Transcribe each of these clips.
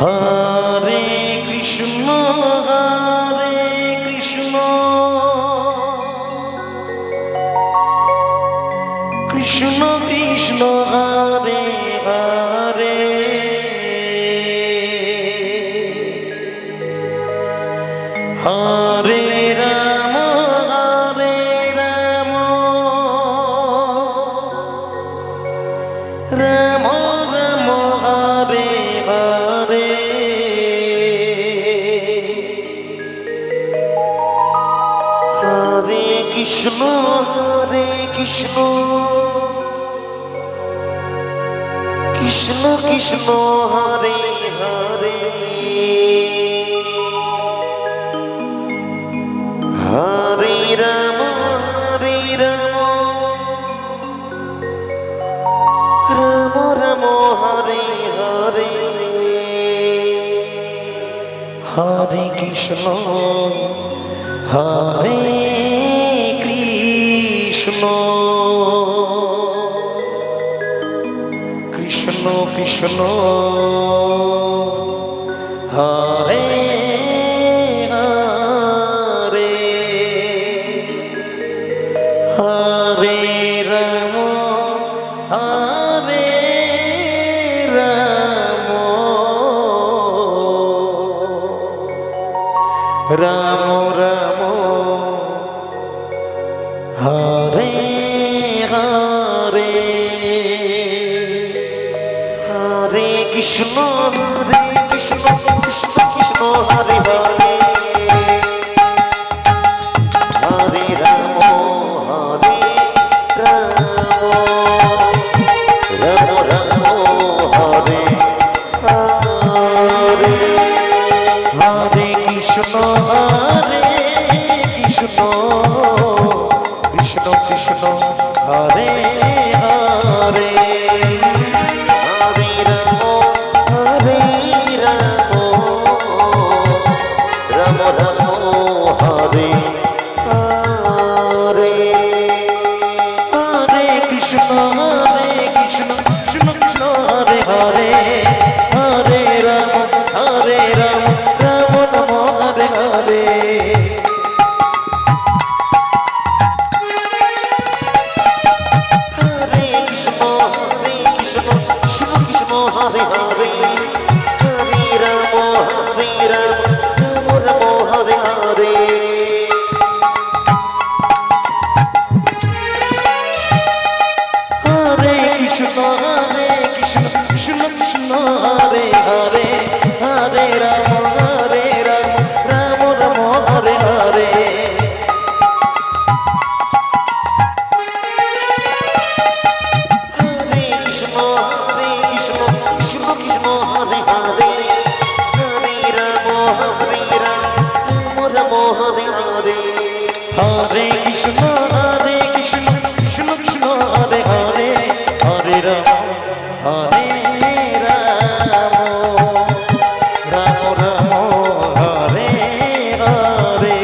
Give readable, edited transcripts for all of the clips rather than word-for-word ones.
Hare Krishna Krishna Krishna Hare Hare Hare Ram Ram Ram Hare Hare Hare Krishna Krishna Krishna Hare Hare Hare Ram Ram Ram Hare Hare Hare Krishna Hare Krishna Krishna Krishna Hare Hare Hare Ram Hare Ram Ram Ram Hare Hare Hare Krishna Krishna Krishna Hare Hare Hare Ram Ram Ram Hare Hare Hare Krishna Krishna Krishna Krishna Hare Hare Hare Ram Ram Ram Hare Hare Hare Krishna Krishna Krishna Hare Hare Hare Ram Ram Ram Hare Hare Hare Krishna Krishna Hare Hare Hare Ram Ram Ram Hare Hare Hare Krishna Krishna Krishna Hare Hare Hare Ram Ram Ram Hare Hare Hare Krishna Krishna Krishna Hare Hare Hare Ram Ram Hare Hare Hare Krishna Krishna Krishna Hare Hare Hare Ram Ram Ram Hare Hare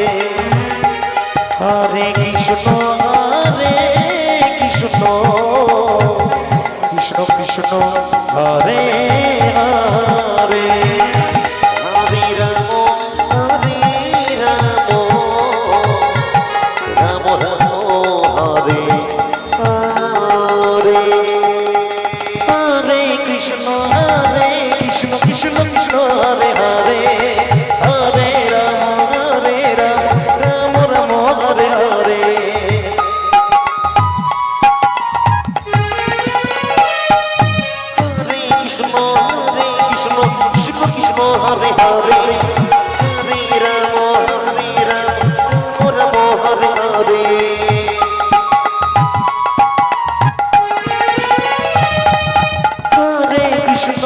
Hare Krishna Krishna Krishna Krishna Hare Hare Hare Ram Ram Ram Hare Hare Hare Krishna Krishna Krishna Hare Hare Hare Ram Ram Ram Hare Hare Hare Krishna Krishna Hare Hare Hare Ram Ram Hare Hare Hare Krishna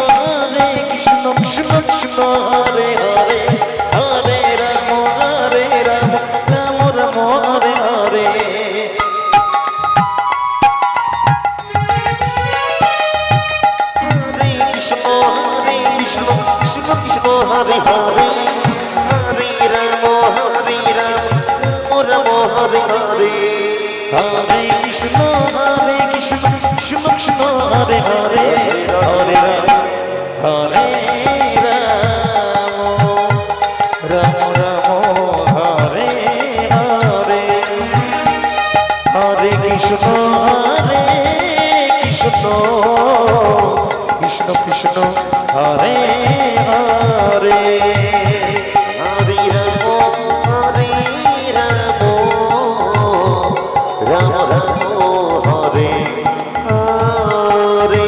Krishna Krishna Hare Hare Hare Ram Ram Ram Hare Hare Hare Krishna Krishna Hare Hare Hare Ram Ram Hare Hare Hare Krishna Krishna Krishna Hare Hare Hare Ram Hare Ram Krishna Hare Hare Hare Ram Ram Ram Hare Hare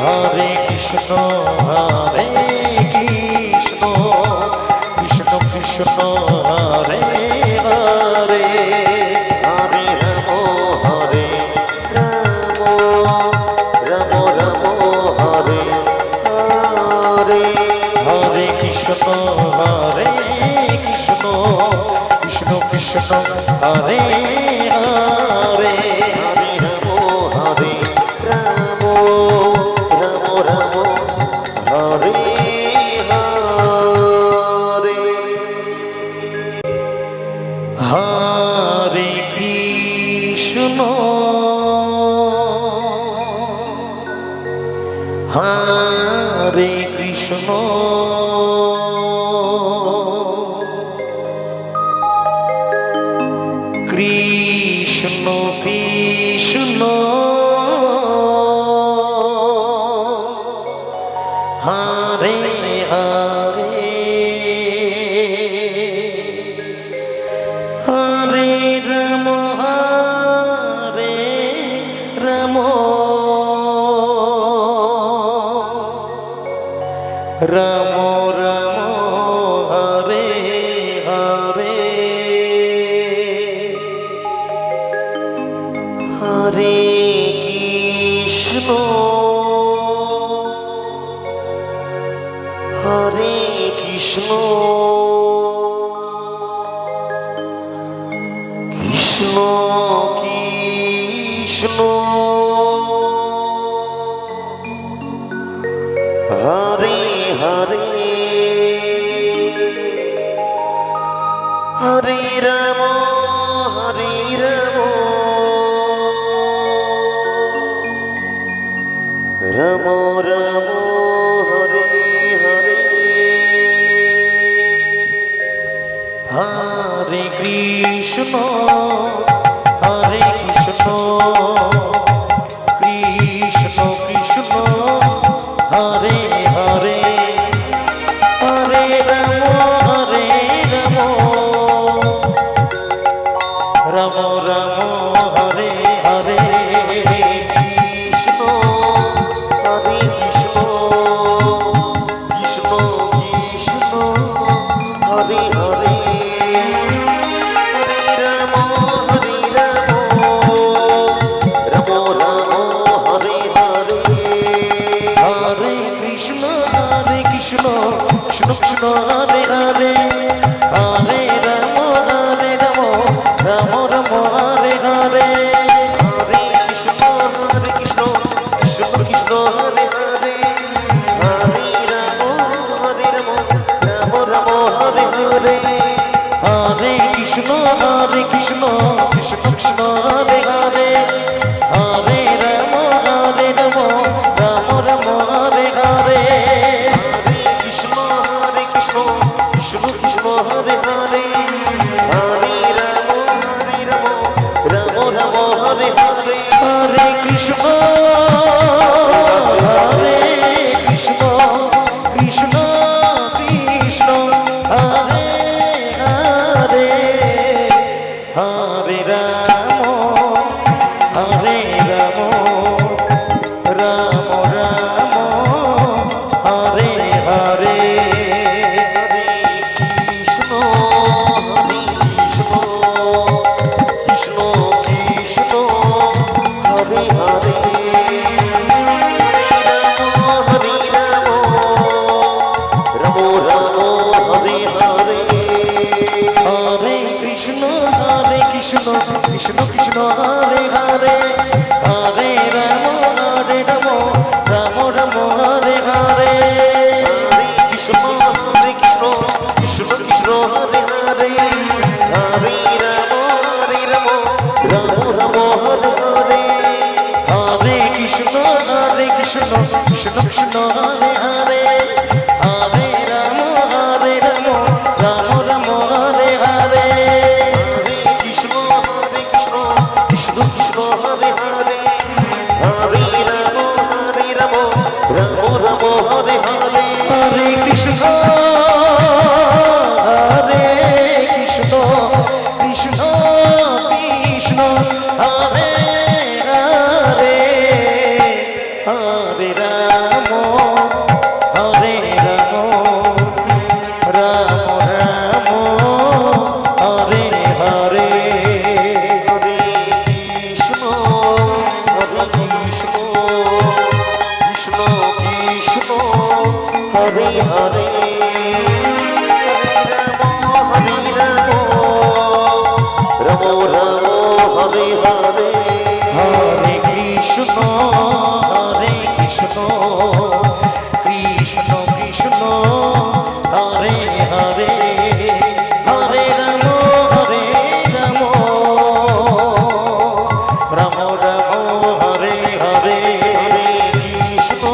Hare Krishna Krishna Krishna Hare Hare Hare Ram Ram Ram Hare Hare Hare Krishna Krishna Krishna Hare Hare Hare Ram Ram Ram Hare Hare Hare Krishna Hare Krishna Krishna Krishna Hare Hare Hare Ram Ram Ram Ram Hare Hare Hare Krishna Hare Krishna Krishna Krishna Hare Hare Hare Ram Ram Ram Hare Hare Hare Krishna Krishna Krishna Hare Hare Hare Ram Ram Ram Hare Hare Krishna Hare Krishna Krishna Krishna Hare Hare Hare Ram Ram Ram Hare Hare Hare Krishna Krishna Krishna Hare Hare Hare Ram Ram Ram Hare Hare Hare Krishna Krishna Krishna Hare Hare Hare Ram Ram Ram Hare Hare Hare Krishna Krishna Krishna Hare Hare Hare Ram Ram Ram Hare Hare Hare Krishna Krishna Krishna Hare Hare Hare Hare Hare Krishna Krishna Krishna Hare Hare Hare Ram Hare Ram Ram Ram Hare Hare Hare Krishna Krishna Krishna Hare Hare Hare Ram Ram Ram Hare Hare Hare Krishna Krishna Krishna Hare Hare Hare Ram Ram Ram Hare Hare Hare Krishna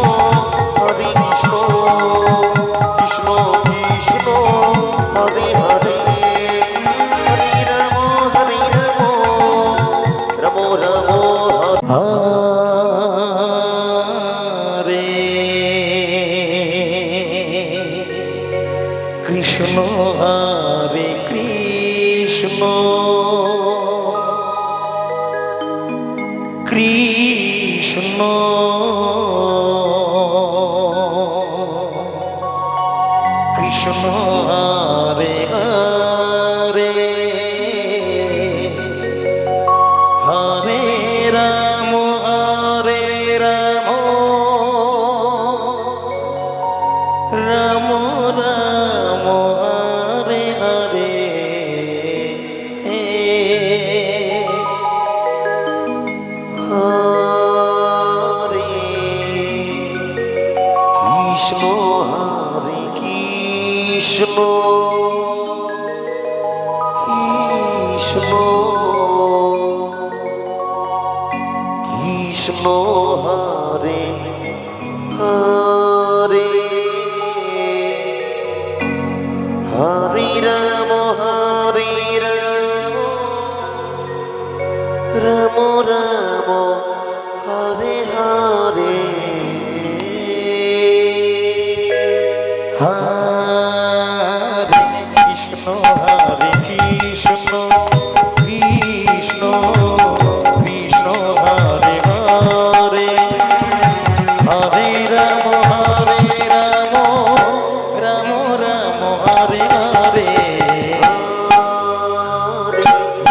Krishna Krishna Hare Hare Hare Ram Ram Ram Hare Hare Krishna Hare Krishna Krishna Krishna Hare Hare Hare Ram Ram Ram Hare Hare Hare Krishna Hare Krishna Krishna Krishna Hare Hare Hare Ram Ram Ram Hare Hare Hare Krishna Krishna Krishna Krishna Hare Hare Hare Ram Ram Ram Hare Hare Hare Krishna Krishna Krishna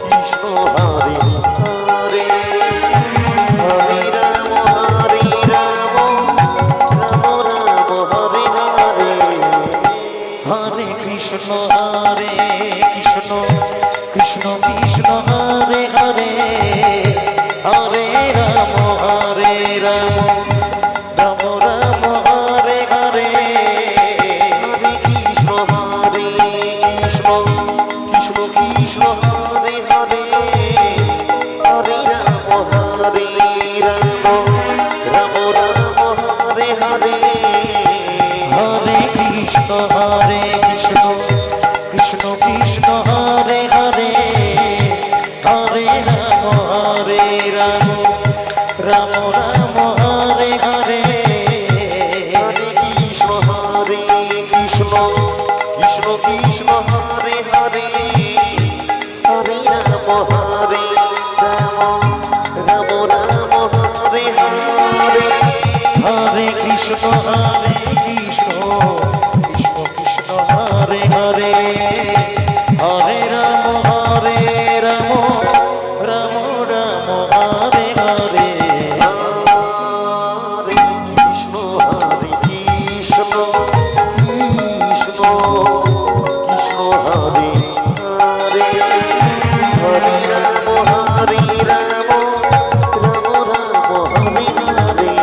Krishna Hare Hare Hare Ram Ram Ram Hare Hare Hare Krishna Krishna Krishna Krishna Hare Hare Hare Ram Ram Ram Hare Hare Hare Krishna Krishna Krishna Hare Hare Hare Ram Ram Ram Hare Hare Hare Krishna Krishna Krishna Krishna Hare Hare Hare Ram Ram Ram Hare Hare Hare Krishna Krishna Krishna Krishna Hare Hare Hare Ram Ram Ram Hare Hare Hare Krishna Krishna Krishna Krishna Hare Hare Hare Ram Ram Ram Hare Hare Hare Krishna Krishna Krishna Krishna Hare Hare Hare Ram Ram Ram Hare Hare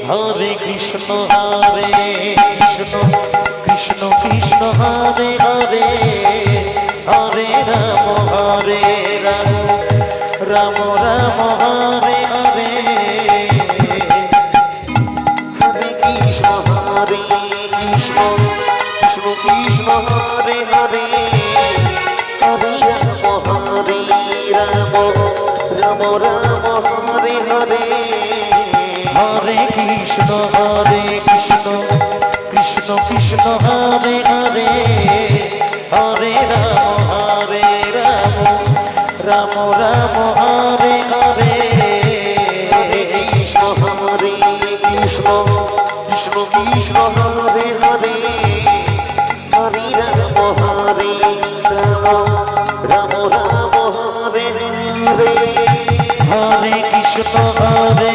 Hare Krishna Krishna Krishna Krishna Hare Hare Ram Hare Hare Hare Krishna Krishna Krishna Hare Hare Hare Ram Ram Ram Hare Hare Hare Krishna Krishna Krishna Hare Hare Hare Ram Ram Ram Hare Hare Hare Krishna Hare